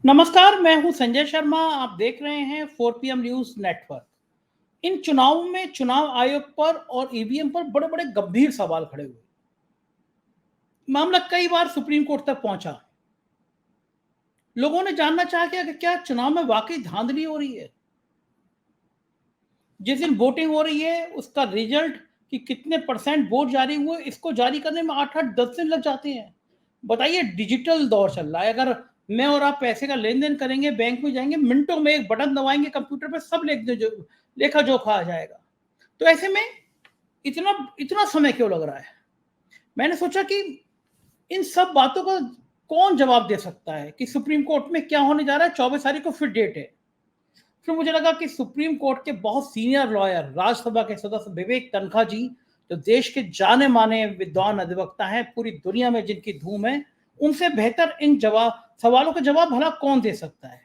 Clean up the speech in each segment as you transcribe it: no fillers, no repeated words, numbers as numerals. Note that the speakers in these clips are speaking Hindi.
नमस्कार, मैं हूं संजय शर्मा। आप देख रहे हैं 4 PM न्यूज नेटवर्क। इन चुनावों में चुनाव आयोग पर और ईवीएम पर बड़े-बड़े गंभीर सवाल खड़े हुए। मामला कई बार सुप्रीम कोर्ट तक पहुंचा। लोगों ने जानना चाहा कि क्या चुनाव में वाकई धांधली हो रही है। जिस दिन वोटिंग हो रही है, उसका रिजल्ट कि कितने परसेंट वोट जारी हुए, इसको जारी करने में 8-8 10 दिन लग जाते हैं। बताइए, डिजिटल दौर चल रहा है। अगर मैं और आप पैसे का लेन-देन करेंगे, बैंक में जाएँगे, मिनटों में एक बटन दबाएँगे कंप्यूटर पे, सब लेखा-जोखा आ जाएगा। तो ऐसे में इतना इतना समय क्यों लग रहा है? मैंने सोचा कि इन सब बातों का कौन जवाब दे सकता है कि सुप्रीम कोर्ट में क्या होने जा रहा है। 24 तारीख को फिर डेट है। फिर मुझे लगा कि सुप्रीम कोर्ट के बहुत सीनियर लॉयर, राज्यसभा के सदस्य विवेक तन्खा जी, जो देश के जाने माने विद्वान अधिवक्ता हैं, पूरी दुनिया में जिनकी धूम है, उनसे बेहतर इन जवाब सवालों का जवाब भला कौन दे सकता है।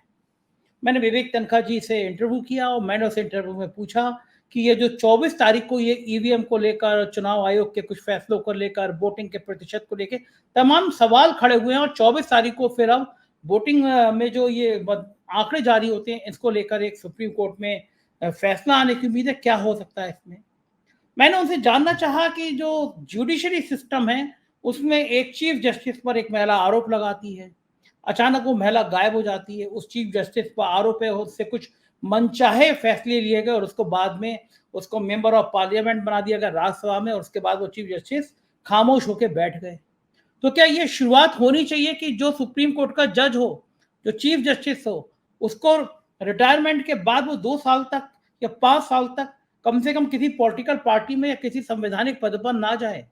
मैंने विवेक तन्खा जी से इंटरव्यू किया और मैंने उसे इंटरव्यू में पूछा कि ये जो 24 तारीख को ये ईवीएम को लेकर, चुनाव आयोग के कुछ फैसलों को लेकर, वोटिंग के प्रतिशत को लेकर तमाम सवाल खड़े हुए हैं और 24 तारीख को फिर अब वोटिंग में जो ये आंकड़े जारी होते हैं, इसको लेकर एक सुप्रीम कोर्ट में फैसला आने की उम्मीद है। क्या हो सकता है इसमें? मैंने उनसे जानना चाहा कि जो जुडिशरी सिस्टम है, उसमें एक चीफ जस्टिस पर एक महिला आरोप लगाती है। अचानक वो महिला गायब हो जाती है। उस चीफ जस्टिस पर आरोप है, उससे कुछ मनचाहे फैसले लिए गए और उसको बाद में उसको मेंबर ऑफ पार्लियामेंट बना दिया गया राज्यसभा में और उसके बाद वो चीफ जस्टिस खामोश होकर बैठ गए। तो क्या ये शुरुआत होनी चाहिए कि जो सुप्रीम कोर्ट का जज हो, जो चीफ जस्टिस हो, उसको रिटायरमेंट के बाद वो 2 साल तक या 5 साल तक कम से कम किसी पॉलिटिकल पार्टी में या किसी संवैधानिक पद पर ना जाए।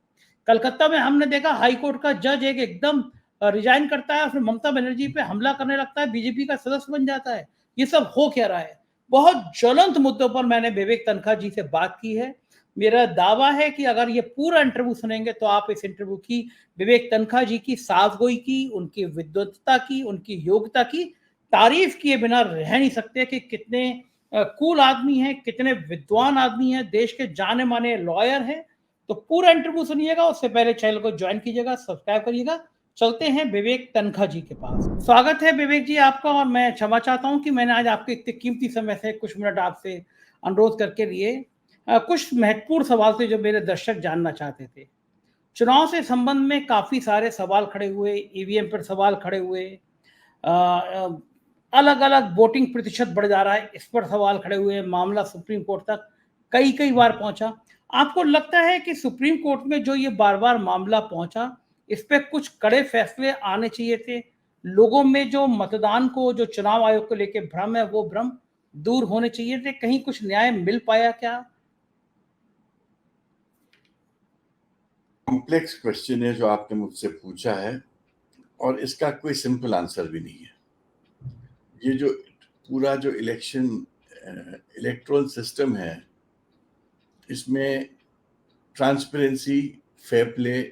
कलकत्ता में हमने देखा हाई कोर्ट का जज एक एकदम रिजाइन करता है और फिर ममता बनर्जी पे हमला करने लगता है, बीजेपी का सदस्य बन जाता है। ये सब हो क्या रहा है? बहुत ज्वलंत मुद्दों पर मैंने विवेक तन्खा जी से बात की है। मेरा दावा है कि अगर ये पूरा इंटरव्यू सुनेंगे तो आप इस इंटरव्यू की विवेक तन्खा जी की साफगोई की, उनकी विद्वत्ता की, उनकी योग्यता की तारीफ किए बिना रह नहीं सकते कि कितने कूल आदमी हैं, कितने विद्वान आदमी हैं, देश के जाने माने लॉयर हैं। तो पूरा इंटरव्यू सुनिएगा। उससे पहले चैनल को ज्वाइन कीजिएगा, सब्सक्राइब करिएगा। चलते हैं विवेक तन्खा जी के पास। स्वागत है विवेक जी आपका। और मैं क्षमा चाहता हूं कि मैंने आज आपके इतने कीमती समय से कुछ मिनट आपसे अनुरोध करके लिए। कुछ महत्वपूर्ण सवाल थे जो मेरे दर्शक जानना चाहते थे। चुनाव से संबंध में काफी सारे सवाल खड़े हुए, ईवीएम पर सवाल खड़े हुए, अलग अलग वोटिंग प्रतिशत बढ़ जा रहा है, इस पर सवाल खड़े हुए, मामला सुप्रीम कोर्ट तक कई कई बार पहुंचा। आपको लगता है कि सुप्रीम कोर्ट में जो ये बार बार मामला पहुंचा, इस पे कुछ कड़े फैसले आने चाहिए थे? लोगों में जो मतदान को, जो चुनाव आयोग को लेके भ्रम है, वो भ्रम दूर होने चाहिए थे? कहीं कुछ न्याय मिल पाया क्या? कॉम्प्लेक्स क्वेश्चन है जो आपने मुझसे पूछा है और इसका कोई सिंपल आंसर भी नहीं है। ये जो पूरा जो इलेक्ट्रल सिस्टम है, इसमें ट्रांसपेरेंसी, फेयर प्ले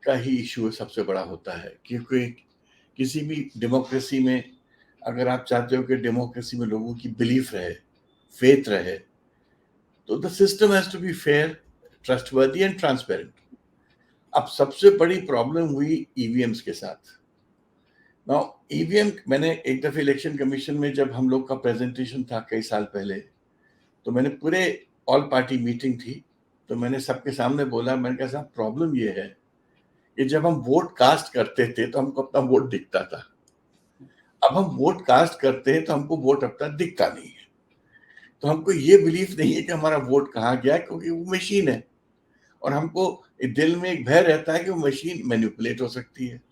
का ही इशू सबसे बड़ा होता है। क्योंकि किसी भी डेमोक्रेसी में अगर आप चाहते हो कि डेमोक्रेसी में लोगों की बिलीफ रहे, फेथ रहे, तो the system has to be fair, trustworthy and transparent. अब सबसे बड़ी प्रॉब्लम हुई ईवीएम्स के साथ। नाउ ईवीएम, मैंने एक दफे इलेक्शन कमीशन में जब हम लोग का प्रेजेंटेशन था कई साल पहले, तो मैंने पूरे ऑल पार्टी मीटिंग थी, तो मैंने सबके सामने बोला, मैंने कहा साहब प्रॉब्लम ये है कि जब हम वोट कास्ट करते थे तो हमको अपना वोट दिखता था। अब हम वोट कास्ट करते हैं तो हमको वोट अपना दिखता नहीं है। तो हमको ये बिलीफ नहीं है कि हमारा वोट कहाँ गया, क्योंकि वो मशीन है और हमको दिल में एक भय रहता है कि वो मशीन मैनिपुलेट हो सकती है।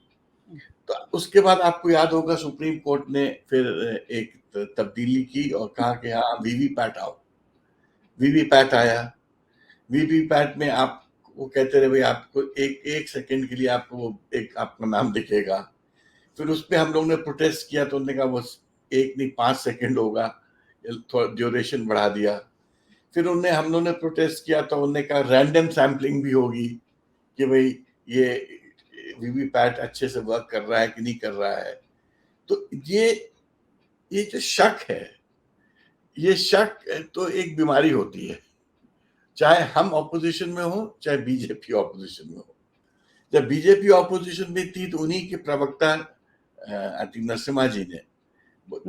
तो उसके बाद आपको याद होगा सुप्रीम कोर्ट ने फिर एक तब्दीली की और कहा कि हाँ वीवीपैट आओ। वीवीपैट आया। वीवीपैट में आप वो कहते रहे भाई आपको एक एक सेकंड के लिए आपको वो एक आपका नाम दिखेगा। फिर उस पर हम लोग ने प्रोटेस्ट किया तो उन्होंने कहा वो एक नहीं 5 सेकंड होगा, थोड़ा ड्यूरेशन बढ़ा दिया। फिर हम लोगों ने प्रोटेस्ट किया तो उन्होंने कहा रैंडम सैम्पलिंग भी होगी कि भाई ये वीवीपैट अच्छे से वर्क कर रहा है कि नहीं कर रहा है। तो ये जो शक है, ये शक तो एक बीमारी होती है, चाहे हम ऑपोजिशन में हो चाहे बीजेपी ऑपोजिशन में हो। जब बीजेपी ऑपोजिशन में थी तो उन्हीं के प्रवक्ता आई थिंक नरसिम्हा जी ने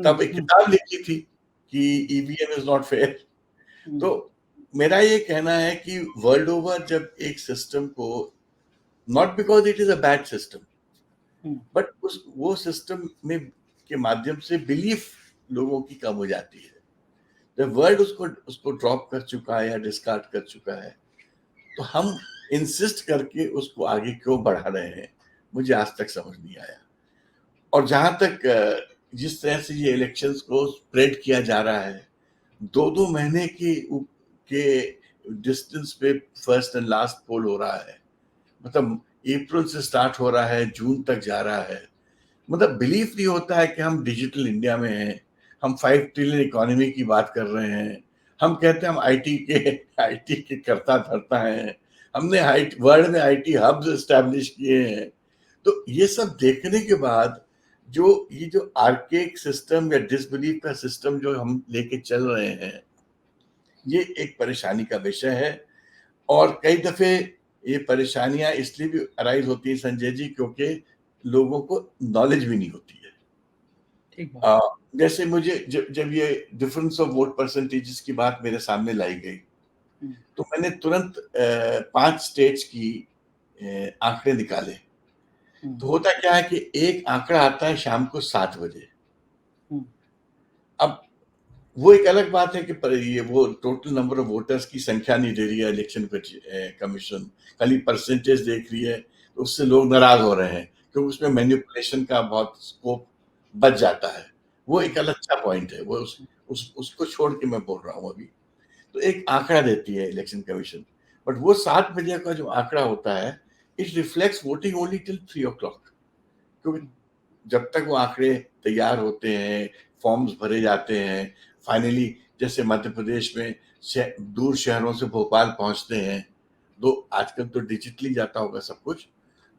तब एक किताब लिखी थी कि ईवीएम इज नॉट फेयर। तो मेरा ये कहना है कि वर्ल्ड ओवर जब एक सिस्टम को, not because it is a bad system, but उस वो सिस्टम में के माध्यम से बिलीफ लोगों की कम हो जाती है, जब वर्ल्ड उसको उसको ड्रॉप कर चुका है या डिस्कार्ड कर चुका है, तो हम इंसिस्ट करके उसको आगे क्यों बढ़ा रहे हैं, मुझे आज तक समझ नहीं आया। और जहां तक जिस तरह से ये इलेक्शंस को स्प्रेड किया जा रहा है, 2-2 महीने के डिस्टेंस पे फर्स्ट एंड लास्ट पोल हो रहा है, मतलब अप्रैल से स्टार्ट हो रहा है, जून तक जा रहा है। मतलब बिलीफ नहीं होता है कि हम डिजिटल इंडिया में हैं, हम 5 ट्रिलियन इकोनॉमी की बात कर रहे हैं, हम कहते हैं हम आईटी के करता धरता हैं, हमने वर्ल्ड में आईटी हब्स एस्टैब्लिश किए हैं। तो ये सब देखने के बाद ये जो आर्केक सिस्टम या डिसबिलीफ का सिस्टम जो हम लेके चल रहे हैं, ये एक परेशानी का विषय है। और कई दफे ये परेशानियां इसलिए भी अराइज होती है संजय जी, क्योंकि लोगों को नॉलेज भी नहीं होती है। जैसे मुझे जब ये डिफरेंस ऑफ वोट परसेंटेजेस की बात मेरे सामने लाई गई, तो मैंने तुरंत 5 स्टेट्स की आंकड़े निकाले। तो होता क्या है कि एक आंकड़ा आता है शाम को 7 बजे। अब वो एक अलग बात है कि ये वो टोटल नंबर ऑफ वोटर्स की संख्या नहीं दे रही है इलेक्शन कमीशन, खाली परसेंटेज देख रही है, तो उससे लोग नाराज हो रहे हैं क्योंकि उसमें मैनिपुलेशन का बहुत स्कोप बच जाता है। वो एक अलग अच्छा पॉइंट है, वो उसको छोड़ के मैं बोल रहा हूँ अभी। तो एक आंकड़ा देती है इलेक्शन कमीशन, बट वो 7 बजे का जो आंकड़ा होता है, it reflects voting only till 3 o'clock, क्योंकि जब तक वो आंकड़े तैयार होते हैं, फॉर्म्स भरे जाते हैं, फाइनली जैसे मध्य प्रदेश में दूर शहरों से भोपाल पहुंचते हैं, आजकल तो डिजिटली जाता होगा सब कुछ,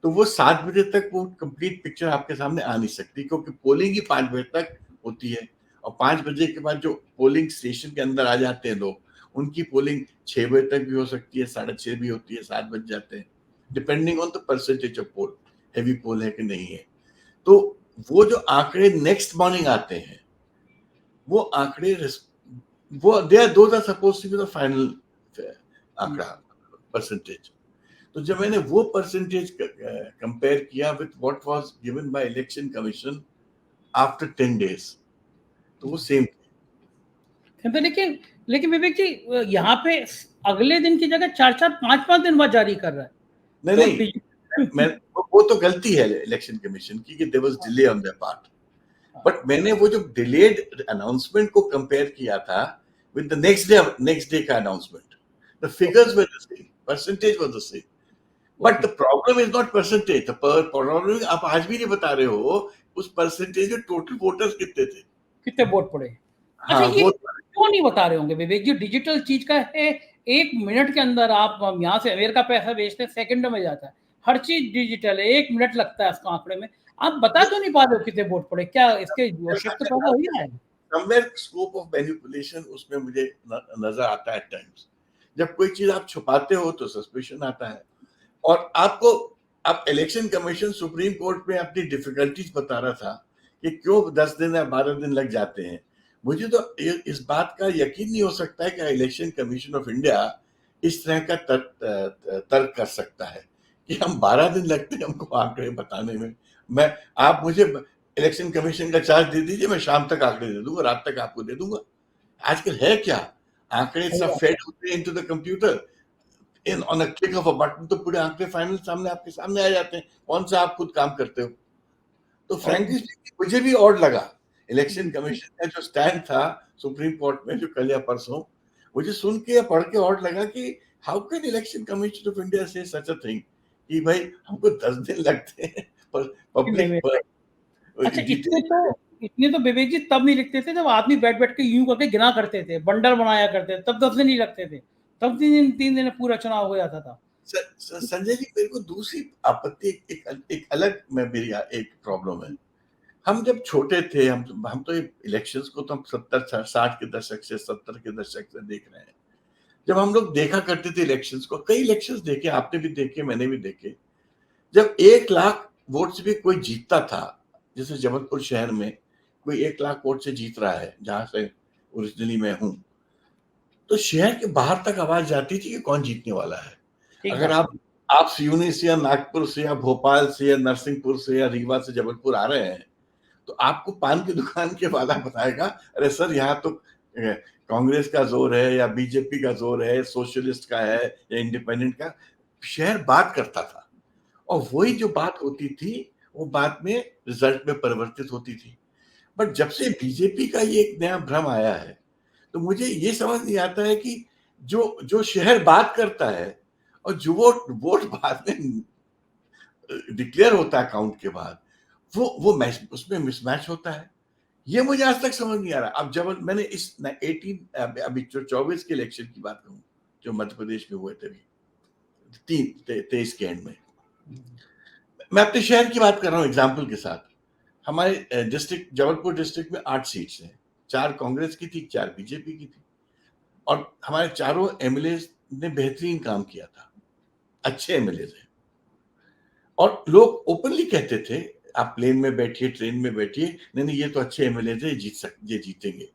तो वो 7 बजे तक वो कंप्लीट पिक्चर आपके सामने आ नहीं सकती, क्योंकि पोलिंग ही 5 बजे तक होती है। और 5 बजे के बाद जो पोलिंग स्टेशन के अंदर आ जाते हैं लोग, उनकी पोलिंग 6 बजे तक भी हो सकती है, 6:30 भी होती है, 7 बज जाते हैं, depending on the percentage of poll, heavy poll है कि नहीं है। तो वो जो आंकड़े नेक्स्ट मॉर्निंग आते हैं, वो आंकड़े those are supposed to be the final आंकड़ा, परसेंटेज। तो जब मैंने वो परसेंटेज कंपेयर किया with what was given by election commission after 10 days, तो वो सेम। तो लेकिन विवेक जी, यहाँ पे अगले दिन की जगह 4-4, 5-5 दिन बाद जारी कर रहा है। नहीं, वो तो गलती है इलेक्शन कमीशन की कि there was delay on their part, but मैंने वो जो डिलेड अनाउंसमेंट को कंपेयर किया था विद द नेक्स्ट डे का announcement, the figures were the same, percentage was the same, but the problem is not percentage, the problem आप आज भी नहीं बता रहे हो उस परसेंटेज में टोटल वोटर्स कितने थे, कितने वोट पड़े। अच्छा, ये क्यों नहीं बता रहे होंगे विवेक जी? डिजिटल चीज का है, 1 मिनट के अंदर आप यहाँ से अमेरिका पैसा भेजते हैं, सेकंड में जाता है, हर चीज डिजिटल है, 1 मिनट लगता है इसको आंकड़े में। आप बता क्यों नहीं पा रहे हो कितने वोट पड़े? क्या इसके शिफ्ट तो पैदा हो ही रहा है? समवेयर स्कोप ऑफ मैनिपुलेशन उसमें मुझे नजर आता है एट टाइम्स। जब कोई चीज आप छुपाते हो तो सस्पेशन आता है। और आप इलेक्शन कमीशन सुप्रीम कोर्ट में अपनी डिफिकल्टीज बता रहा था कि क्यों 10 दिन या 12 दिन लग जाते हैं। मुझे तो इस बात का यकीन नहीं हो सकता है कि इलेक्शन कमीशन ऑफ इंडिया इस तरह का तर्क कर सकता है कि हम 12 दिन लगते हैं हमको आंकड़े बताने में। आप मुझे इलेक्शन कमीशन का चार्ज दे दीजिए, मैं शाम तक आंकड़े दे दूंगा, रात तक आपको दे दूंगा। आजकल है क्या, आंकड़े सब फेड होते हैं into the computer, on a click of a button तो पूरे आंकड़े फाइनल सामने आपके सामने आ जाते हैं। कौन सा आप खुद काम करते हो? तो फ्रैंकली मुझे भी ऑड लगा इलेक्शन कमीशन का जो स्टैंड था सुप्रीम कोर्ट में, जो कल या परसों, मुझे सुन के या पढ़ के ऑड लगा कि how can election commission of India से सच अ थिंग कि भाई हमको 10 दिन लगते हैं पर पब्लिक पर। अच्छा, इतने तो विवेक जी तब नहीं लिखते थे जब आदमी बैठ के यूं करके गिना करते थे, बंडल बनाया करते थे, तब 10 दिन नहीं लगते थे, तब 3 दिन पूरा चुनाव हो जाता था। संजय जी, मेरे को दूसरी आपत्ति एक अलग में मेरी एक प्रॉब्लम है। हम जब छोटे थे, हम तो इलेक्शंस को तो हम 60 के दशक से 70 के दशक से देख रहे हैं। जब हम लोग देखा करते थे इलेक्शंस को, कई इलेक्शंस देखे, आपने भी देखे, मैंने भी देखे, जब 1 लाख वोट से भी कोई जीतता था जैसे जबलपुर शहर में कोई 1 लाख वोट से जीत रहा है, जहाँ से ओरिजिनली मैं हूँ, तो शहर के बाहर तक आवाज़ जाती थी कि कौन जीतने वाला है। ठीक अगर बात। आप सिवनी से या नागपुर से या भोपाल से या नरसिंहपुर से या रीवा से जबलपुर आ रहे हैं, तो आपको पान की दुकान के वाला बताएगा, अरे सर यहाँ तो कांग्रेस का जोर है या बीजेपी का जोर है, सोशलिस्ट का है या इंडिपेंडेंट का। शहर बात करता था और वही जो बात होती थी, वो बाद में रिजल्ट में परिवर्तित होती थी। बट जब से बीजेपी का ये एक नया भ्रम आया है, तो मुझे ये समझ नहीं आता है कि जो जो शहर बात करता है और जो वोट वोट बाद में डिक्लेयर होता है काउंट के बाद, वो मैच उसमें मिसमैच होता है। ये मुझे आज तक समझ नहीं आ रहा। अब जब मैंने इस 18 अभी जो 24 के इलेक्शन की बात कहूँ, जो मध्य प्रदेश में हुए थे अभी, 23 के एंड में, मैं अपने शहर की बात कर रहा हूँ एग्जाम्पल के साथ। हमारे डिस्ट्रिक्ट जबलपुर डिस्ट्रिक्ट में 8 सीट्स हैं, 4 कांग्रेस की थी, 4 बीजेपी की थी, और हमारे चारों एमएलए ने बेहतरीन काम किया था, अच्छे एमएलए थे, और लोग ओपनली कहते थे, आप प्लेन में बैठिए, ट्रेन में बैठिए, नहीं नहीं ये तो अच्छे एमएलए थे, ये जीतेंगे,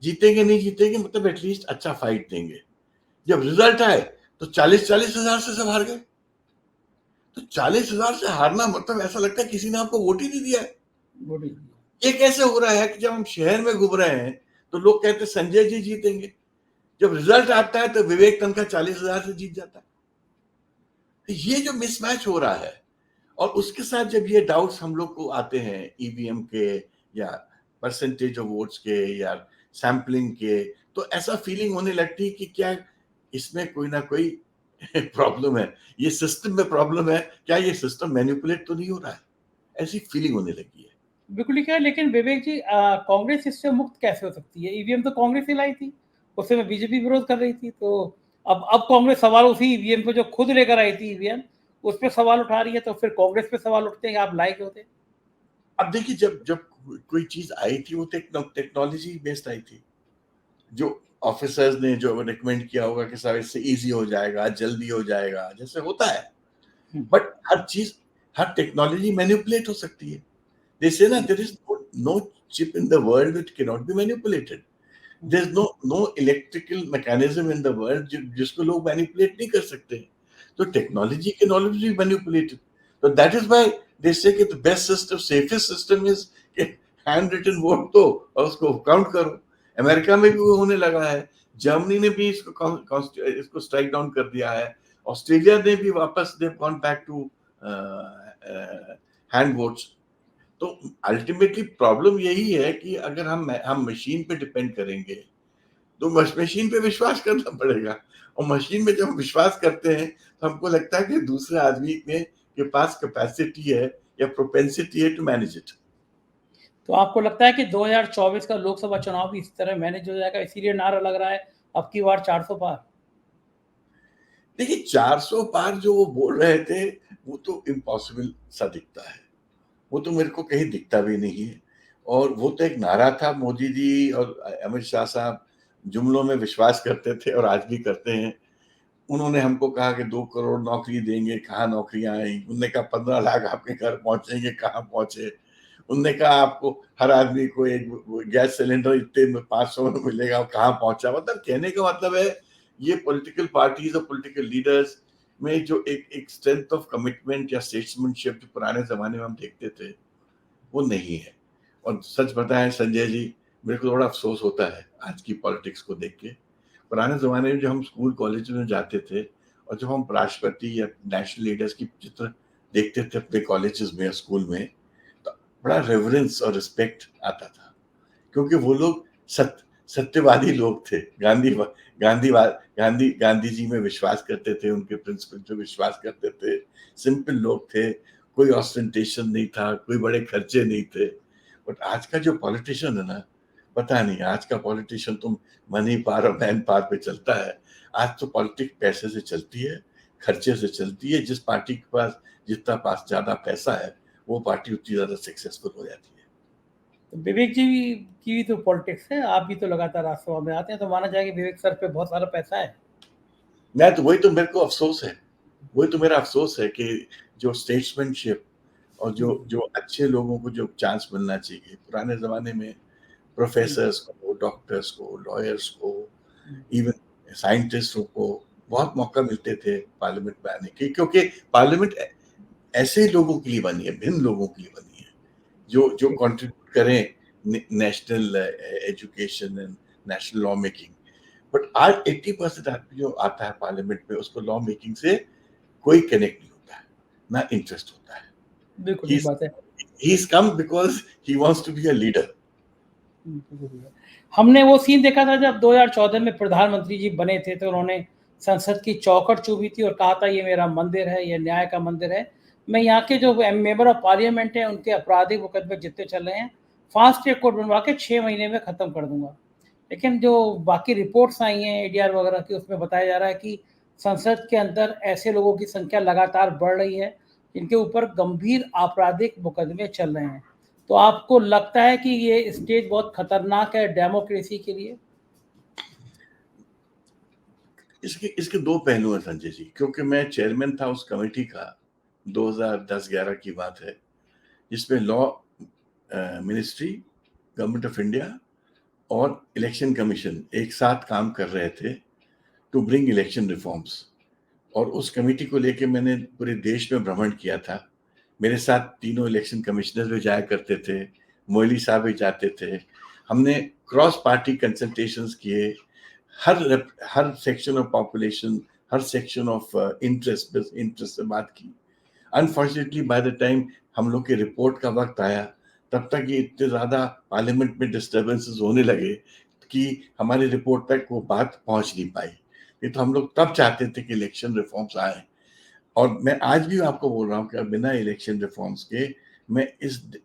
जीतेंगे नहीं जीतेंगे मतलब एटलीस्ट अच्छा फाइट देंगे। जब रिजल्ट आए तो 40-40 हजार से सब हार गए। तो 40 हजार से हारना मतलब ऐसा लगता है किसी ने आपको वोट ही नहीं दिया है। बड़ी ये कैसे हो रहा है कि जब हम शहर में घूम रहे हैं तो लोग कहते हैं संजय जी जीतेंगे, जब रिजल्ट आता है तो विवेक तनखा 40,000 से जीत जाता है। तो ये जो मिसमैच हो रहा है, और उसके साथ जब ये डाउट्स हम लोग को आते हैं ईवीएम के या परसेंटेज ऑफ वोट्स के या सैम्पलिंग के, तो ऐसा फीलिंग होने लगती है कि क्या इसमें कोई ना कोई प्रॉब्लम है, ये सिस्टम में प्रॉब्लम है, क्या ये सिस्टम मैनिपुलेट तो नहीं हो रहा है, ऐसी फीलिंग होने लगी है। बिल्कुल ठीक है, लेकिन विवेक जी कांग्रेस इससे मुक्त कैसे हो सकती है? ईवीएम तो कांग्रेस ही लाई थी, उस समय बीजेपी विरोध कर रही थी, तो अब कांग्रेस सवाल उसी ईवीएम पे जो खुद लेकर आई थी ईवीएम, उस पे सवाल उठा रही है, तो फिर कांग्रेस पे सवाल उठते हैं कि आप लाई क्यों थे? अब देखिए, जब जब कोई चीज आई थी वो टेक्नोलॉजी बेस्ड आई थी, जो ऑफिसर्स ने जो रिकमेंड किया होगा कि साहब इससे इजी हो जाएगा, जल्दी हो जाएगा, जैसे होता है। बट हर चीज, हर टेक्नोलॉजी मैनिपुलेट हो सकती है। दे से ना there is no chip in the world which can not be manipulated. There is no electrical mechanism in the world जिसको लोग मैनिपुलेट नहीं कर सकते। तो technology can always be manipulated. तो that is why they say कि the best system, safest system is hand written vote दो और उसको काउंट करो। अमेरिका में भी वो होने लगा है, जर्मनी ने भी इसको स्ट्राइक डाउन कर दिया है, ऑस्ट्रेलिया ने भी वापस they gone back to hand votes. तो अल्टीमेटली प्रॉब्लम यही है कि अगर हम मशीन पे डिपेंड करेंगे तो मशीन पे विश्वास करना पड़ेगा, और मशीन में जब हम विश्वास करते हैं तो हमको लगता है कि दूसरे आदमी के पास कैपेसिटी है या प्रोपेंसिटी है टू मैनेज इट। तो आपको लगता है कि 2024 का लोकसभा चुनाव भी इस तरह मैनेज हो जाएगा, इसीलिए नारा लग रहा है अब की बार 400 पार? देखिए, 400 पार जो वो बोल रहे थे वो तो इम्पॉसिबल सा दिखता है, वो तो मेरे को कहीं दिखता भी नहीं है। और वो तो एक नारा था, मोदी जी और अमित शाह साहब जुमलों में विश्वास करते थे और आज भी करते हैं। उन्होंने हमको कहा कि 2 करोड़ नौकरी देंगे, कहाँ नौकरियां आई? उनने कहा 15 लाख आपके घर पहुंचेंगे, कहाँ पहुंचे? उनने कहा आपको हर आदमी को एक गैस सिलेंडर इतने में 500 में मिलेगा, कहाँ पहुंचा? मतलब कहने का मतलब है, ये पॉलिटिकल पार्टीज और पॉलिटिकल लीडर्स में जो एक स्ट्रेंथ ऑफ कमिटमेंट या स्टेट्समैनशिप जो पुराने जमाने में हम देखते थे, वो नहीं है। और सच बताएं संजय जी, मेरे को थोड़ा अफसोस होता है आज की पॉलिटिक्स को देख के। पुराने ज़माने में जब हम स्कूल कॉलेज में जाते थे और जब हम राष्ट्रपति या नेशनल लीडर्स की चित्र देखते थे अपने कॉलेजेस में या स्कूल में, तो बड़ा रेवरेंस और रिस्पेक्ट आता था, क्योंकि वो लोग सत्यवादी लोग थे। गांधी जी में विश्वास करते थे, उनके प्रिंसिपल पे विश्वास करते थे, सिंपल लोग थे, कोई ऑस्टेंटेशन नहीं था, कोई बड़े खर्चे नहीं थे। बट आज का जो पॉलिटिशियन है ना, पता नहीं, आज का पॉलिटिशियन तो मनी पावर और मैन पावर पे चलता है। आज तो पॉलिटिक्स पैसे से चलती है, खर्चे से चलती है। जिस पार्टी के पास जितना पास ज्यादा पैसा है, वो पार्टी उतनी ज्यादा सक्सेसफुल हो जाती है। तो विवेक जी की भी तो पॉलिटिक्स है, आप भी तो लगातार राजसभा में आते हैं, तो माना जाए कि विवेक सर पे बहुत सारा पैसा है। मैं तो वही तो मेरे को अफसोस है, वही तो मेरा अफसोस है कि जो स्टेट्समैनशिप और जो अच्छे लोगों को जो चांस मिलना चाहिए, पुराने ज़माने में प्रोफ़ेसर्स को, डॉक्टर्स को, लॉयर्स को, इवन साइंटिस्टों को बहुत मौका मिलते थे पार्लियामेंट में आने के, क्योंकि पार्लियामेंट ऐसे लोगों के लिए बनी है, भिन्न लोगों के लिए बनी है, जो कंट्रीब्यूट करें national education and national law making. But आज 80% आदमी जो आता है पार्लियामेंट में, उसको लॉ मेकिंग से कोई कनेक्ट नहीं होता है, ना इंटरेस्ट होता है। बिल्कुल ये बात है। He is come because he wants to be a leader. हमने वो सीन देखा था जब 2014 में प्रधानमंत्री जी बने थे, तो उन्होंने संसद की चौखट चूमी थी और कहा था ये मेरा मंदिर है, ये न्याय का मंदिर है। मैं यहाँ के जो मेंबर ऑफ पार्लियामेंट हैं उनके आपराधिक मुकदमे जितने चल रहे हैं, फास्ट ट्रैक कोर्ट बनवा के 6 महीने में ख़त्म कर दूंगा। लेकिन जो बाकी रिपोर्ट्स आई हैं एडीआर वगैरह की, उसमें बताया जा रहा है कि संसद के अंदर ऐसे लोगों की संख्या लगातार बढ़ रही है जिनके ऊपर गंभीर आपराधिक मुकदमे चल रहे हैं। तो आपको लगता है कि ये स्टेज बहुत खतरनाक है डेमोक्रेसी के लिए? इसके दो पहलू हैं संजय जी, क्योंकि मैं चेयरमैन था उस कमेटी का, 2010-11 की बात है, जिसमें law ministry, government of India और इलेक्शन कमीशन एक साथ काम कर रहे थे टू ब्रिंग इलेक्शन रिफॉर्म्स। और उस कमेटी को लेके मैंने पूरे देश में भ्रमण किया था। मेरे साथ तीनों इलेक्शन कमिश्नर भी जाया करते थे, मोइली साहब भी जाते थे। हमने क्रॉस पार्टी कंसल्टेशंस किए, हर सेक्शन ऑफ पॉपुलेशन, हर सेक्शन ऑफ इंटरेस्ट से बात की। अनफॉर्चुनेटली बाय द टाइम हम लोग के रिपोर्ट का वक्त आया, तब तक ये इतने ज़्यादा पार्लियामेंट में डिस्टर्बेंसेस होने लगे कि हमारी रिपोर्ट तक वो बात पहुंच नहीं पाई। ये तो हम लोग तब चाहते थे कि इलेक्शन रिफॉर्म्स आए, और मैं आज भी आपको बोल रहा हूँ कि बिना इलेक्शन रिफॉर्म्स के मैं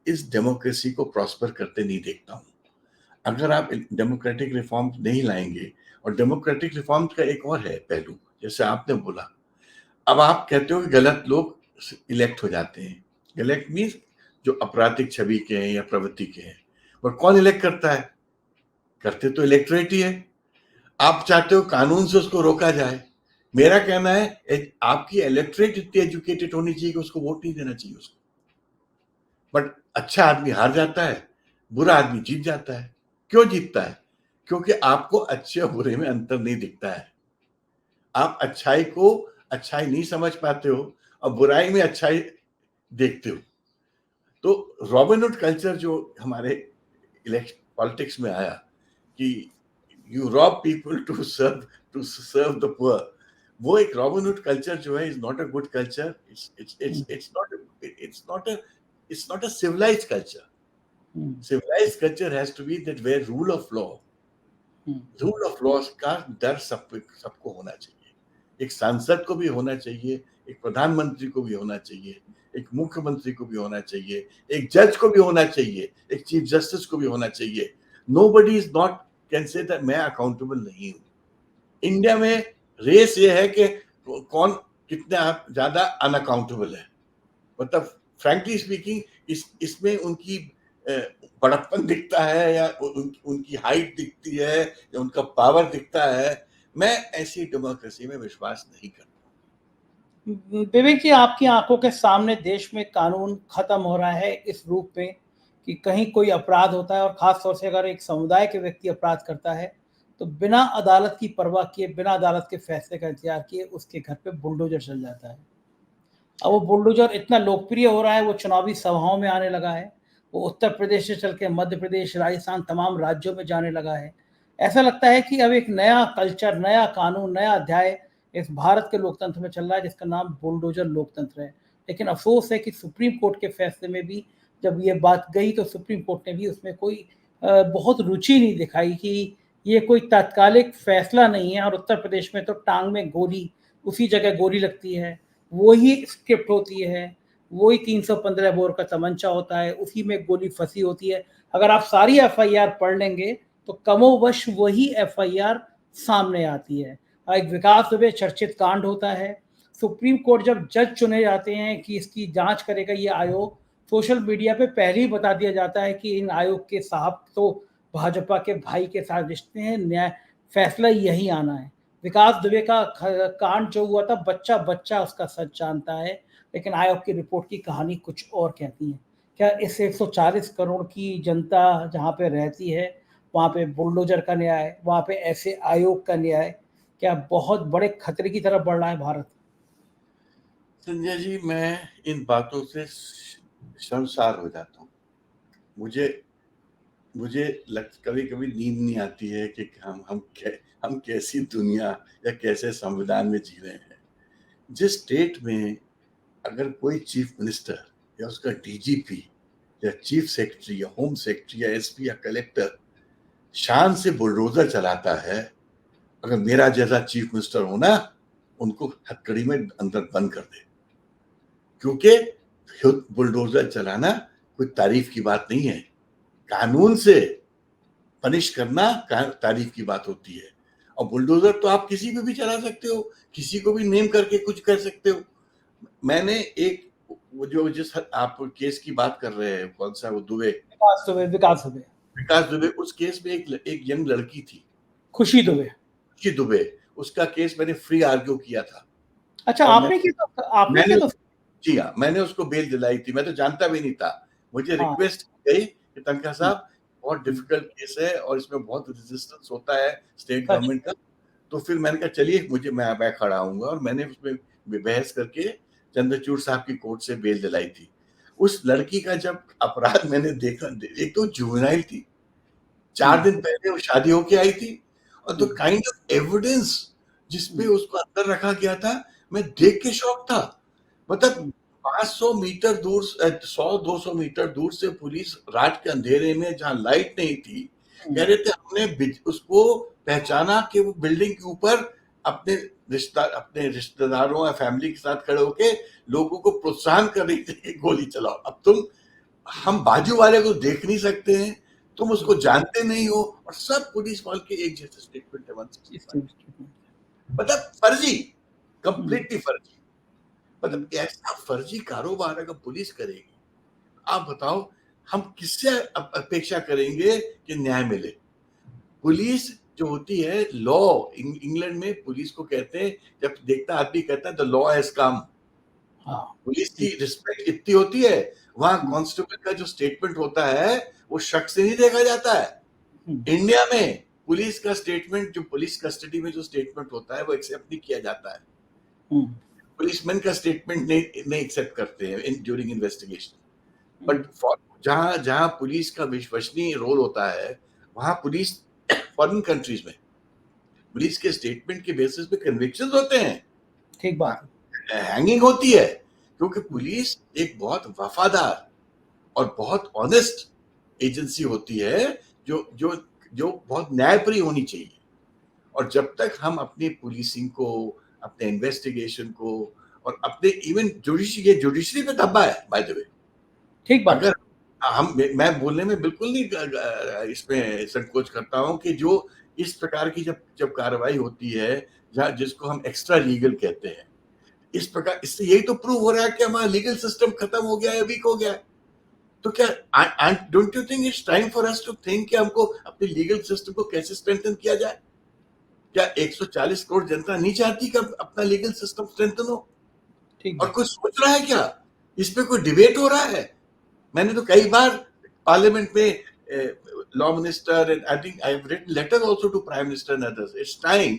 इस डेमोक्रेसी को प्रॉस्पर करते नहीं देखता हूँ। अगर आप डेमोक्रेटिक रिफॉर्म्स नहीं लाएंगे, और डेमोक्रेटिक रिफॉर्म्स का एक और है पहलू, जैसे आपने बोला, अब आप कहते हो कि गलत लोग इलेक्ट हो जाते हैं। गलत मीन्स जो आपराधिक छवि के हैं या प्रवृत्ति के हैं, और कौन इलेक्ट करता है? करते तो इलेक्टोरेट ही है। आप चाहते हो कानून से उसको रोका जाए। मेरा कहना है आपकी इलेक्टोरेट इतनी एजुकेटेड होनी चाहिए कि उसको वोट नहीं देना चाहिए उसको। बट अच्छा आदमी हार जाता है, बुरा आदमी जीत जाता है। क्यों जीतता है? क्योंकि आपको अच्छे और बुरे में अंतर नहीं दिखता है। आप अच्छाई को अच्छाई नहीं समझ पाते हो और बुराई में अच्छाई देखते हो। तो रॉबिनहुड कल्चर जो हमारे इलेक्शन पॉलिटिक्स में आया कि you rob people to serve the poor, वो एक रॉबिनहुड कल्चर जो है is not a good culture. It's not a civilised culture. Civilised culture has to be that where rule of law का डर सबको होना चाहिए। एक सांसद को भी होना चाहिए, एक प्रधानमंत्री को भी होना चाहिए, एक मुख्यमंत्री को भी होना चाहिए, एक जज को भी होना चाहिए, एक चीफ जस्टिस को भी होना चाहिए। Nobody is not can say that मैं अकाउंटेबल नहीं हूं। इंडिया में रेस ये है कि कौन कितना ज्यादा अनअकाउंटेबल है। मतलब फ्रैंकली स्पीकिंग इसमें उनकी बड़प्पन दिखता है, या उनकी हाइट दिखती है, या उनका पावर दिखता है। मैं ऐसी डेमोक्रेसी में विश्वास नहीं करता। विवेक जी, आपकी आंखों के सामने देश में कानून खत्म हो रहा है इस रूप में कि कहीं कोई अपराध होता है और ख़ास तौर से अगर एक समुदाय के व्यक्ति अपराध करता है, तो बिना अदालत की परवाह किए, बिना अदालत के फैसले का इंतजार किए उसके घर पे बुलडोजर चल जाता है। अब वो बुलडोजर इतना लोकप्रिय हो रहा है, वो चुनावी सभाओं में आने लगा है, वो उत्तर प्रदेश से चल के मध्य प्रदेश, राजस्थान, तमाम राज्यों में जाने लगा है। ऐसा लगता है कि अब एक नया कल्चर, नया कानून, नया अध्याय इस भारत के लोकतंत्र में चल रहा है जिसका नाम बुलडोजर लोकतंत्र है। लेकिन अफसोस है कि सुप्रीम कोर्ट के फैसले में भी जब ये बात गई तो सुप्रीम कोर्ट ने भी उसमें कोई बहुत रुचि नहीं दिखाई कि ये कोई तात्कालिक फैसला नहीं है। और उत्तर प्रदेश में तो टांग में गोली, उसी जगह गोली लगती है, वही स्क्रिप्ट होती है, वही 315 बोर का तमंचा होता है, उसी में गोली फंसी होती है। अगर आप सारी एफआईआर पढ़ लेंगे तो कमोबश वही एफआईआर सामने आती है। एक विकास दुबे चर्चित कांड होता है, सुप्रीम कोर्ट जब जज चुने जाते हैं कि इसकी जांच करेगा ये आयोग, सोशल मीडिया पे पहले ही बता दिया जाता है कि इन आयोग के साहब तो भाजपा के भाई के साथ रिश्ते हैं, न्याय फैसला यही आना है। विकास दुबे का कांड जो हुआ था, बच्चा बच्चा उसका सच जानता है। लेकिन आयोग की रिपोर्ट की कहानी कुछ और कहती है। क्या इस 140 करोड़ की जनता जहाँ पे रहती है, वहाँ पे बुलडोजर का न्याय, वहाँ पे ऐसे आयोग का न्याय, क्या बहुत बड़े खतरे की तरफ बढ़ रहा है भारत? संजय जी, मैं इन बातों से शर्मसार हो जाता हूँ। मुझे मुझे कभी-कभी नींद नहीं आती है कि हम कैसी दुनिया या कैसे संविधान में जी रहे हैं। जिस स्टेट में अगर कोई चीफ मिनिस्टर या उसका डीजीपी या चीफ सेक्रेटरी या होम सेक्रेटरी या एसपी या कलेक्टर शान से बुलडोजर चलाता है, अगर मेरा जैसा चीफ मिनिस्टर हो ना, उनको हथकड़ी में अंदर बंद कर दे। क्योंकि बुलडोजर चलाना कोई तारीफ की बात नहीं है। कानून से पनिश करना तारीफ की बात होती है। और बुलडोजर तो आप किसी पे भी चला सकते हो, किसी को भी नेम करके कुछ कर सकते हो। मैंने एक वो जो जिस आप केस की बात कर रहे हैं, कौन सा वो दुबे, विकास दुबे, विकास दुबे, उस केस में एक यंग लड़की थी, खुशी दुबे। खुशी दुबे, उसका केस मैंने फ्री आर्ग्यू किया था। अच्छा, और आपने किया था? आपने मैंने किया था? जी हाँ, मैंने उसको बेल दिलाई थी। मैं तो जानता भी नहीं था। मुझे हाँ। रिक्वेस्ट की गई कि तनखा हुँ, साहब, बहुत हुँ। डिफिकल्ट केस है और इसमें बहुत रेजिस्टेंस होता है स्टेट सच। गवर्नमेंट का। तो फिर मैंने कहा चलिए, मैं खड़ा हूँगा, और मैंने उसमें बहस करके चंद्रचूड़ साहब की कोर्ट से बेल दिलाई थी। उस लड़की का जब अपराध मैंने देखा, एक तो जुवेनाइल थी, 4 हुँ, दिन पहले वो शादी होके आई थी, और the hmm, kind of evidence जिसपे हुँ, उसको अंदर रखा गया था, मैं देख के शॉक था। मतलब हुँ, 500 मीटर दूर, 100-200 मीटर दूर से पुलिस रात के अंधेरे में, जहाँ लाइट नहीं थी, हुँ, कह रहे थे हमने उसको पहचाना कि वो बिल्डिंग के ऊपर अपने रिश्तेदारों या फैमिली के साथ खड़े होके लोगों को प्रोत्साहन कर रही थी कि गोली चलाओ। अब हम बाजू वाले को देख नहीं सकते हैं, तुम हुँ। उसको जानते नहीं हो, और सब पुलिस वाले के एक जैसे स्टेटमेंट है 165। मतलब फर्जी, हुँ, कंप्लीटली फर्जी। हुँ। मतलब ऐसा फर्जी कारोबार अगर पुलिस करेगी, आप बताओ हम किससे अपेक्षा करेंगे कि न्याय मिले? पुलिस जो होती है, लॉ, इंग्लैंड में पुलिस को कहते हैं, जब देखता आदमी कहता है द लॉ हैज कम। हाँ, पुलिस की ठीक। रिस्पेक्ट इतनी होती है, वहां हुँ, कांस्टेबल का जो स्टेटमेंट होता है वो शक से नहीं देखा जाता है। हुँ, इंडिया में पुलिस का स्टेटमेंट, जो पुलिस कस्टडी में जो स्टेटमेंट होता है, वो एक्सेप्ट नहीं किया जाता है। हुँ, पुलिसमैन का स्टेटमेंट नहीं एक्सेप्ट करते हैं ड्यूरिंग इन्वेस्टिगेशन। हुँ। बट जहां जहां पुलिस का विश्वसनीय रोल होता है, वहां पुलिस, फॉरेन कंट्रीज में पुलिस के स्टेटमेंट के बेसिस पे कन्विक्शंस होते हैं, ठीक बात है। हैंगिंग होती है। क्योंकि हुँ, पुलिस एक बहुत वफादार और बहुत ऑनेस्ट एजेंसी होती है, जो जो जो बहुत न्यायप्रिय होनी चाहिए। और जब तक हम अपनी पुलिसिंग को, अपने इन्वेस्टिगेशन को, और अपने इवन जुडिशरी पे धब्बा है बाय द वे। ठीक बात है। अगर मैं बोलने में बिल्कुल नहीं इसमें संकोच करता हूँ कि जो इस प्रकार की जब जब कार्रवाई होती है, जहाँ जिसको हम एक्स्ट्रा लीगल कहते हैं, इस प्रकार, इससे यही तो प्रूव हो रहा है कि हमारा लीगल सिस्टम खत्म हो गया है, वीक हो गया है। तो क्या don't you think it's time for us to think कि हमको अपने लीगल सिस्टम को कैसे स्ट्रेंथन किया जाए? क्या 140 करोड़ जनता नहीं चाहती कि अपना लीगल सिस्टम स्ट्रेंथन हो? ठीक और बात। कोई सोच रहा है क्या? इस पे कोई डिबेट हो रहा है? मैंने तो कई बार पार्लियामेंट में law minister, and I think I have written letter also to prime minister and others, it's time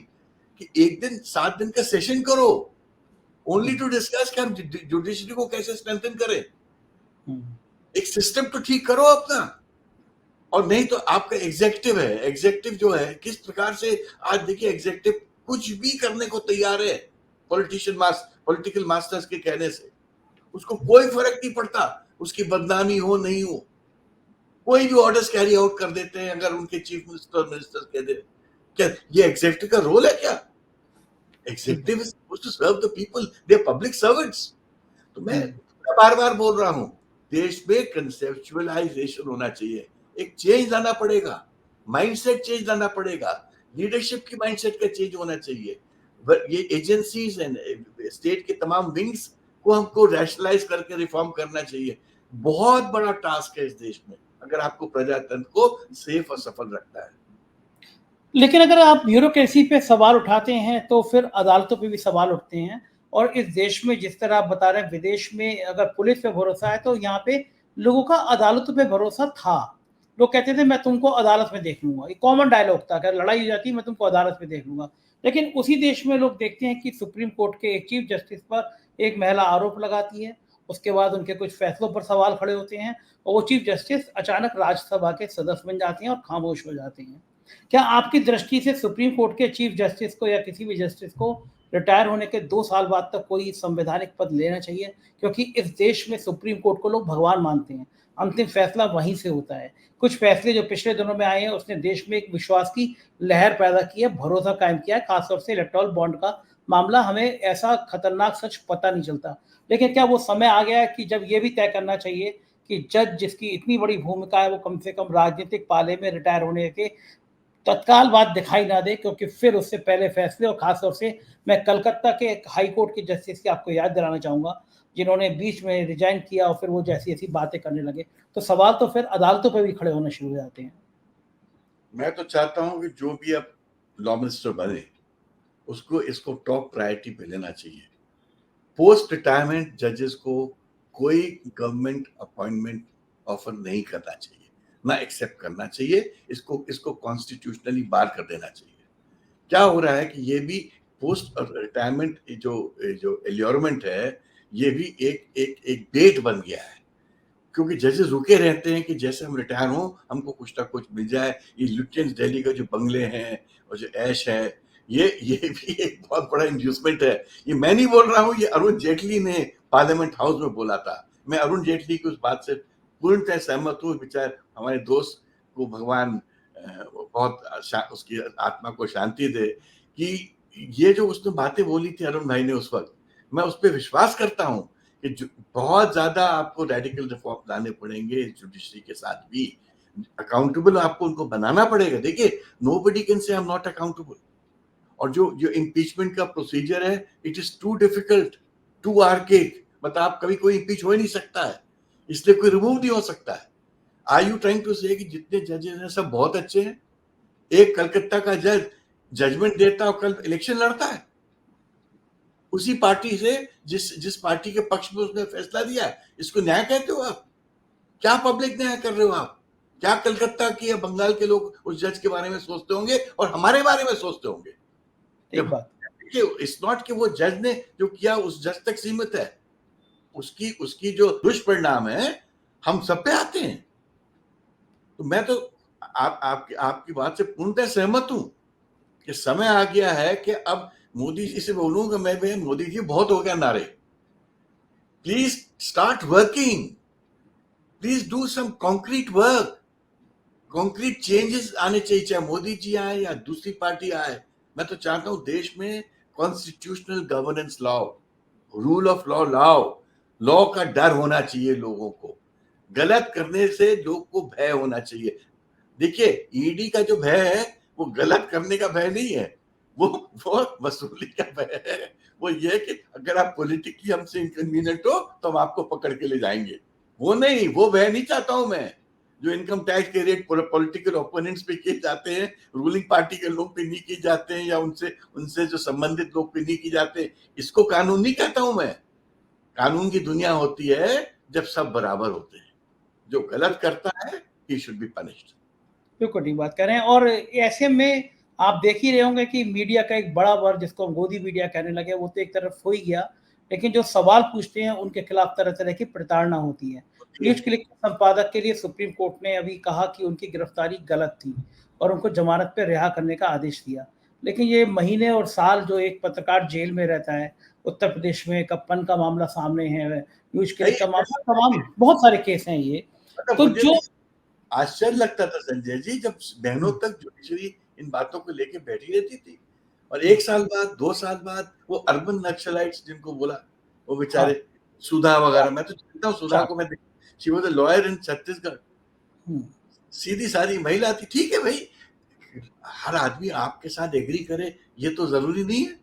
कि एक दिन 7 दिन का सेशन करो, ओनली हुँ, टू डिस्कस कि हम जुडिशरी को कैसे स्ट्रेंथन करें। हुँ, एक सिस्टम तो ठीक करो अपना। और नहीं तो आपका एग्जीक्यूटिव है, एग्जीक्यूटिव जो है किस प्रकार से, आज देखिए एग्जीक्यूटिव कुछ भी करने को तैयार है, पॉलिटिकल मास्टर्स के कहने से उसको कोई फर्क नहीं पड़ता, उसकी बदनामी हो नहीं हो, कोई भी ऑर्डर्स कैरी आउट कर देते हैं अगर उनके चीफ मिनिस्टर कह दे। क्या ये एग्जीक्यूटिव का रोल है क्या? ठीक बात। Executive is supposed to serve the people, they are public servants. तो मैं हुँ, बार बार बोल रहा हूं, देश में कंसेप्चुअलाइजेशन होना चाहिए, एक चेंज लाना पड़ेगा, माइंडसेट चेंज लाना पड़ेगा, लीडरशिप की माइंडसेट का चेंज होना चाहिए। ये एजेंसीज एंड स्टेट के तमाम विंग्स को हमको रैशनलाइज करके रिफॉर्म करना चाहिए। बहुत बड़ा टास्क है इस देश में, अगर आपको प्रजातंत्र को सेफ और सफल रखना है। लेकिन अगर आप ब्यूरोक्रेसी पे सवाल उठाते हैं, तो फिर अदालतों पे भी सवाल उठते हैं और इस देश में जिस तरह आप बता रहे हैं, विदेश में अगर पुलिस पे भरोसा है, तो यहाँ पे लोगों का अदालतों पे भरोसा था। लोग कहते थे मैं तुमको अदालत में देख लूँगा, ये कॉमन डायलॉग था, अगर लड़ाई हो जाती मैं तुमको अदालत में देख लूँगा। लेकिन उसी देश में लोग देखते हैं कि सुप्रीम कोर्ट के एक चीफ जस्टिस पर एक महिला आरोप लगाती है, उसके बाद उनके कुछ फैसलों पर सवाल खड़े होते हैं और वो चीफ जस्टिस अचानक राज्यसभा के सदस्य बन जाते हैं और खामोश हो जाते हैं। क्या आपकी दृष्टि से सुप्रीम कोर्ट के चीफ जस्टिस को या किसी भी जस्टिस को रिटायर होने के 2 साल बाद तक कोई संवैधानिक पद लेना चाहिए? क्योंकि इस देश में सुप्रीम कोर्ट को लोग भगवान मानते हैं। अंतिम फैसला वहीं से होता है। कुछ फैसले जो पिछले दिनों में आए हैं, उसने देश में एक विश्वास की लहर पैदा की है, भरोसा कायम किया है, खासतौर से इलेक्टोरल बॉन्ड का मामला। हमें ऐसा खतरनाक सच पता नहीं चलता। लेकिन क्या वो समय आ गया है कि जब ये भी तय करना चाहिए कि जज जिसकी इतनी बड़ी भूमिका है, वो कम से कम राजनीतिक पाले में रिटायर होने के तत्काल बाद दिखाई ना दे, क्योंकि फिर उससे पहले फैसले, और खासतौर से मैं कलकत्ता के एक हाई कोर्ट के जस्टिस की आपको याद दिलाना चाहूँगा, जिन्होंने बीच में रिजाइन किया और फिर वो जैसी-ऐसी बातें करने लगे। तो सवाल तो फिर अदालतों पे भी खड़े होने शुरू हो जाते हैं। मैं तो चाहता हूँ कि जो भी अब लॉ मिनिस्टर बने, उसको इसको टॉप प्रायोरिटी पे लेना चाहिए। पोस्ट रिटायरमेंट जजेस को कोई गवर्नमेंट अपॉइंटमेंट ऑफर नहीं करना चाहिए, ना एक्सेप्ट करना चाहिए। इसको कॉन्स्टिट्यूशनली बार कर देना चाहिए। क्या हो रहा है कि ये भी पोस्ट रिटायरमेंट जो एल्योरमेंट है, ये भी एक डेट बन गया है, क्योंकि जजेस रुके रहते हैं कि जैसे हम रिटायर हों हमको कुछ ना कुछ मिल जाए। ये लुटियंस दिल्ली का जो बंगले हैं और जो ऐश है, ये भी एक बहुत बड़ा इंड्यूसमेंट है। ये मैं नहीं बोल रहा हूँ, ये अरुण जेटली ने पार्लियामेंट हाउस में बोला था। मैं अरुण जेटली की उस बात से पूर्णतः सहमत हूँ। बेचारे हमारे दोस्त को भगवान बहुत उसकी आत्मा को शांति दे कि ये जो उसने बातें बोली थी अरुण भाई ने उस वक्त, मैं उस पर विश्वास करता हूँ कि बहुत ज्यादा आपको रेडिकल रिफॉर्म लाने पड़ेंगे जुडिशरी के साथ भी। अकाउंटेबल आपको उनको बनाना पड़ेगा। देखिए, nobody can say I am not accountable. और जो इम्पीचमेंट का प्रोसीजर है, it is too difficult, too archaic. मतलब आप कभी कोई इम्पीच हो ही नहीं सकता है, इसलिए कोई रिमूव नहीं हो सकता है। आर यू ट्राइंग टू से कि जितने जजेस हैं सब बहुत अच्छे हैं? एक कलकत्ता का जज जजमेंट देता है और कल इलेक्शन लड़ता है उसी पार्टी से जिस पार्टी के पक्ष में उसने फैसला दिया है। इसको न्याय कहते हो आप? क्या पब्लिक न्याय कर रहे हो आप? क्या कलकत्ता की या बंगाल के लोग उस जज के बारे में सोचते होंगे और हमारे बारे में सोचते होंगे? एक बात इट्स नॉट कि वो जज ने जो किया उस जज तक सीमित है, उसकी जो दुष्परिणाम है हम सब पे आते हैं। तो मैं तो आपकी बात से पूर्णतः सहमत हूं कि समय आ गया है कि अब मोदी जी से बोलूंगा मैं, भाई मोदी जी बहुत हो गया नारे, please start working, please do some concrete work, concrete changes आने चाहिए, चाहे मोदी जी आए या दूसरी पार्टी आए। मैं तो चाहता हूं देश में constitutional governance law, rule of law लाओ। लॉ का डर होना चाहिए लोगों को, गलत करने से लोग को भय होना चाहिए। देखिए, ईडी का जो भय है वो गलत करने का भय नहीं है, वो वसूली का भय है। वो ये है कि अगर आप पॉलिटिकली हमसे इनकन्वीनियंट हो तो हम आपको पकड़ के ले जाएंगे। वो नहीं, वो भय नहीं चाहता हूं मैं। जो इनकम टैक्स के रेट पॉलिटिकल ओपोनेंट्स पे किए जाते हैं, रूलिंग पार्टी के लोग पे नहीं किए जाते हैं, या उनसे उनसे जो संबंधित लोग पे नहीं किए जाते, इसको कानून नहीं कहता हूं मैं। कानून की दुनिया होती है जब सब बराबर होते हैं। जो गलत करता है ही शुड बी पनिश्ड। बिल्कुल ठीक बात कह रहे हैं। और ऐसे में आप देख ही रहे होंगे कि मीडिया का एक बड़ा वर्ग, जिसको हम गोदी मीडिया कहने लगे, वो तो एक तरफ हो ही गया, लेकिन जो सवाल पूछते हैं उनके खिलाफ तरह तरह की प्रताड़ना होती है। न्यूज क्लिक के संपादक के लिए सुप्रीम कोर्ट ने अभी कहा कि उनकी गिरफ्तारी गलत थी और उनको जमानत पर रिहा करने का आदेश दिया। लेकिन ये महीने और साल जो एक पत्रकार जेल में रहता है, उत्तर प्रदेश में कप्पन का मामला सामने है, न्यूज क्लिक का मामला, तमाम बहुत सारे केस हैं ये। मतलब तो मुझे जो आश्चर्य लगता था संजय जी, जब बहनों तक जुडिशरी इन बातों को लेके बैठी रहती थी, और 1 साल बाद 2 साल बाद वो अर्बन नक्सलाइट्स जिनको बोला, वो हाँ, बेचारे सुधा वगैरह, मैं तो जानता हूँ सुधा हाँ, को। मैं she was a lawyer in Chhattisgarh, हुँ, सीधी सादी महिला थी। ठीक है भाई, हर आदमी आपके साथ एग्री करे ये तो जरूरी नहीं है।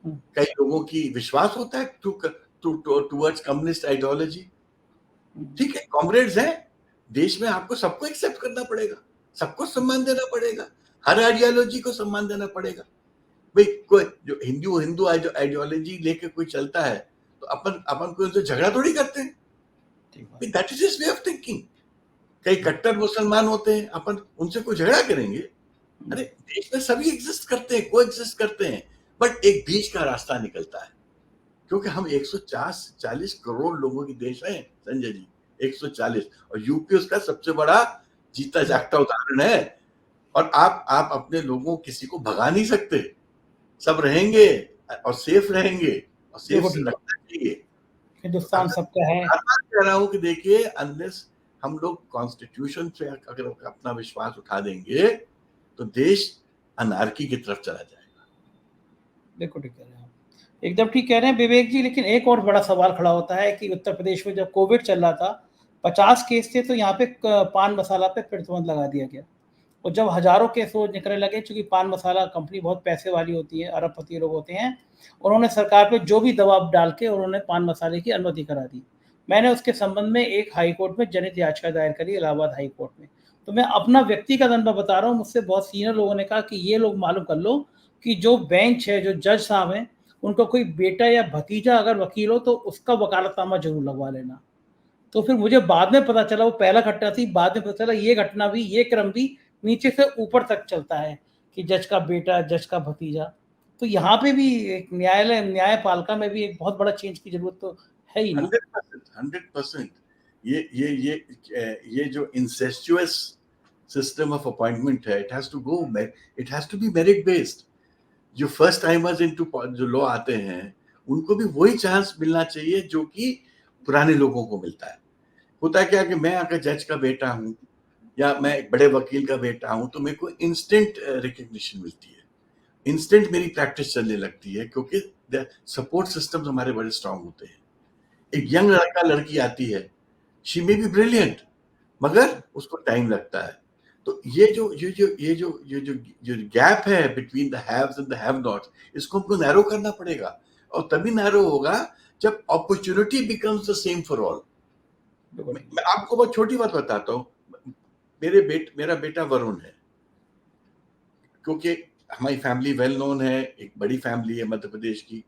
हुँ, कई लोगों की विश्वास होता है टूवर्ड्स कम्युनिस्ट आइडियोलॉजी। हुँ, ठीक है, कॉमरेड्स हैं, देश में आपको सबको एक्सेप्ट करना पड़ेगा, सबको सम्मान देना पड़ेगा, हर आइडियोलॉजी को सम्मान देना पड़ेगा। भाई कोई जो हिंदू आइडियोलॉजी लेके कोई चलता है तो अपन कोई उनसे झगड़ा थोड़ी करते हैं, that is his way of thinking. कई कट्टर मुसलमान होते हैं, अपन उनसे कोई झगड़ा करेंगे? अरे देश में सभी एग्जिस्ट करते हैं, को एग्जिस्ट करते हैं, बट एक बीच का रास्ता निकलता है, क्योंकि हम 140 करोड़ लोगों की देश है संजय जी, 140, और यूपी उसका सबसे बड़ा जीता जागता उदाहरण है। और आप अपने लोगों किसी को भगा नहीं सकते, सब रहेंगे और सेफ रहेंगे, और सेफ से रखना चाहिए। हिंदुस्तान सबका है। कह रहा हूं कि देखिए, अनलेस हम लोग कॉन्स्टिट्यूशन से अगर अपना विश्वास उठा देंगे तो देश अनार्की की तरफ चला जाएगा। बिल्कुल ठीक कह रहे हैं आप, एकदम ठीक कह रहे हैं विवेक जी। लेकिन एक और बड़ा सवाल खड़ा होता है कि उत्तर प्रदेश में जब कोविड चल रहा था, 50 केस थे, तो यहाँ पे पान मसाला पे प्रतिबंध लगा दिया गया, और जब हजारों केस रोज निकलने लगे, चूंकि पान मसाला कंपनी बहुत पैसे वाली होती है, अरबपति लोग होते हैं, उन्होंने सरकार पे जो भी दबाव डाल के उन्होंने पान मसाले की अनुमति करा दी। मैंने उसके संबंध में एक हाई कोर्ट में जनहित याचिका दायर करी, इलाहाबाद हाई कोर्ट में। तो मैं अपना व्यक्तिगत अनुभव बता रहा हूँ, मुझसे बहुत सीनियर लोगों ने कहा कि ये लोग मालूम कर लो कि जो बेंच है, जो जज साहब हैं, उनका कोई बेटा या भतीजा अगर वकील हो तो उसका वकालतनामा जरूर लगवा लेना। तो फिर मुझे बाद में पता चला, वो पहला घटना थी, बाद में पता चला ये घटना भी, ये क्रम भी नीचे से ऊपर तक चलता है कि जज का बेटा, जज का भतीजा। तो यहाँ पे भी एक न्यायालय, न्यायपालिका में भी एक बहुत बड़ा चेंज की जरूरत तो है ही ना। 100%। ये जो इंसेस्चुअस सिस्टम ऑफ अपॉइंटमेंट है, it has to be merit based. जो फर्स्ट टाइमर्स इनटू जो लॉ आते हैं, उनको भी वही चांस मिलना चाहिए जो कि पुराने लोगों को मिलता है। होता है क्या कि मैं अगर जज का बेटा हूं या मैं एक बड़े वकील का बेटा हूं, तो मेरे को इंस्टेंट रिकग्निशन मिलती है, इंस्टेंट मेरी प्रैक्टिस चलने लगती है, क्योंकि सपोर्ट सिस्टम्स हमारे बड़े स्ट्रांग होते हैं। एक यंग लड़का लड़की आती है, शी मे बी ब्रिलियंट, मगर उसको टाइम लगता है। तो ये जो गैप है between the haves and the have nots, इसको हमको नैरो करना पड़ेगा, और तभी नैरो होगा जब opportunity becomes the same for all. मैं आपको बहुत छोटी बात बताता हूँ। मेरा बेटा वरुण है, क्योंकि हमारी फैमिली वेल नोन है, एक बड़ी फैमिली है मध्य प्रदेश की।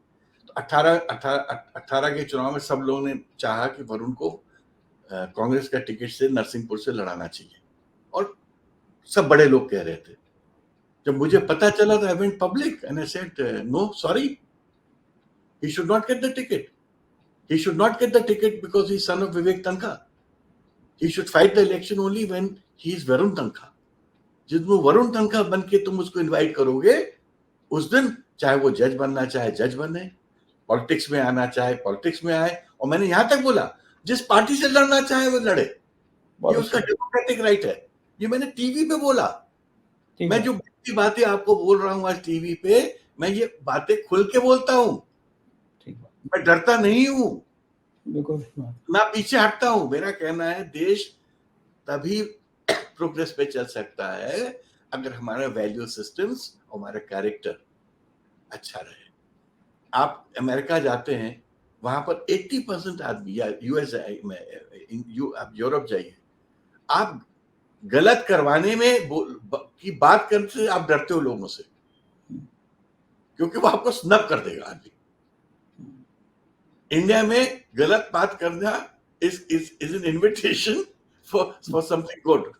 तो 18 के चुनाव में सब लोगों ने चाहा कि वरुण को कांग्रेस का टिकट से नरसिंहपुर से लड़ाना चाहिए, और सब बड़े लोग कह रहे थे। जब मुझे पता चला तो I went public and I said no, sorry, he should not get the ticket. He should not get the ticket because he is son of Vivek Tankha. He should fight the election only when he is Varun Tankha. जिस दिन वरुण तनखा बन के तुम उसको इनवाइट करोगे, उस दिन चाहे वो जज बनना चाहे जज बने, पॉलिटिक्स में आना चाहे पॉलिटिक्स में आए। और मैंने यहां तक बोला, जिस पार्टी से लड़ना चाहे वो लड़े, ये उसका डेमोक्रेटिक राइट है। ये मैंने टीवी पे बोला। मैं जो बातें आपको बोल रहा हूं आज टीवी पे, मैं ये बातें खुल के बोलता हूं। मैं डरता नहीं हूं, ना पीछे हटता हूं। मेरा कहना है, देश तभी प्रोग्रेस पे चल सकता है अगर हमारा वैल्यू सिस्टम्स, हमारा कैरेक्टर अच्छा रहे। आप अमेरिका जाते हैं, वहां पर 80% आदमी, या यूएस आप यूरोप जाइए, आप गलत करवाने में की बात करने से आप डरते हो लोगों से, क्योंकि वो आपको स्नब कर देगा आदमी। इंडिया में गलत बात करना is an invitation for something good.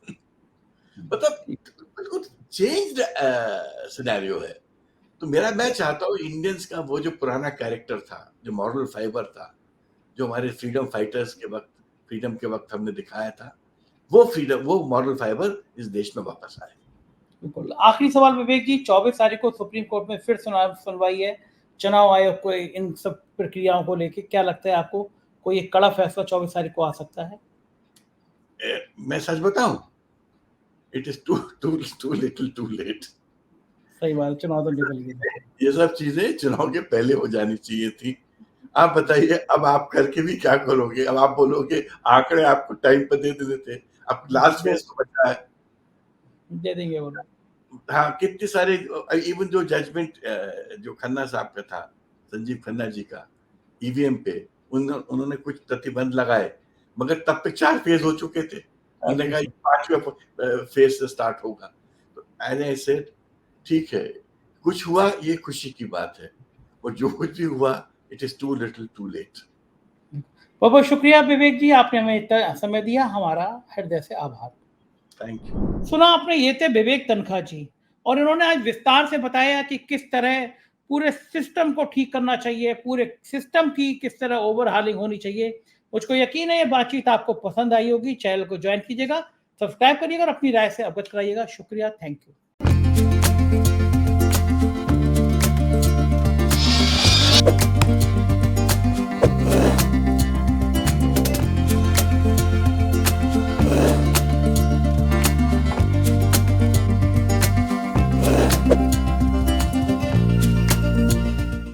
मतलब बिल्कुल चेंज्ड सिनेरियो है। तो मैं चाहता हूँ इंडियंस का वो जो पुराना कैरेक्टर था, जो मॉरल फाइबर था, जो हमारे फ्रीडम फाइटर्स के वक्त, फ्रीडम के वक्त हमने दिखाया था, वो मॉरल फाइबर इस देश में वापस आए। बिल्कुल। आखिरी सवाल विवेक जी, 24 तारीख को सुप्रीम कोर्ट में फिर सुनवाई है चुनाव आयोग को इन सब प्रक्रियाओं को लेके, क्या लगता है आपको, कोई एक कड़ा फैसला 24 तारीख को आ सकता है? मैं सच बताऊं, it is too little too late. सही बात, चुनाव तो निकल गए। ये सब चीजें चुनाव के पहले हो जानी चाहिए थी। आप बताइए, अब आप करके भी क्या करोगे? अब आप बोलोगे आंकड़े आपको टाइम पर दे देते थे, अब लास्ट फेज तो बचा है, दे देंगे वो। हाँ, कितने सारे, इवन जो जजमेंट जो खन्ना साहब का था, संजीव खन्ना जी का, ईवीएम पे उन्होंने कुछ प्रतिबंध लगाए, मगर तब पे 4 फेज हो चुके थे। उन्होंने कहा 5वें फेज से स्टार्ट होगा। तो एज आई सेड, ठीक है, कुछ हुआ ये खुशी की बात है, और जो कुछ भी हुआ it is too little too late. बहुत बहुत शुक्रिया विवेक जी, आपने हमें इतना समय दिया, हमारा हृदय से आभार। Thank you. सुना आपने, ये थे विवेक तनखा जी, और इन्होंने आज विस्तार से बताया कि किस तरह पूरे सिस्टम को ठीक करना चाहिए, पूरे सिस्टम की किस तरह ओवरहालिंग होनी चाहिए। मुझको यकीन है ये बातचीत आपको पसंद आई होगी। चैनल को ज्वाइन कीजिएगा, सब्सक्राइब करिएगा और अपनी राय से अवगत कराइएगा। शुक्रिया, थैंक यू।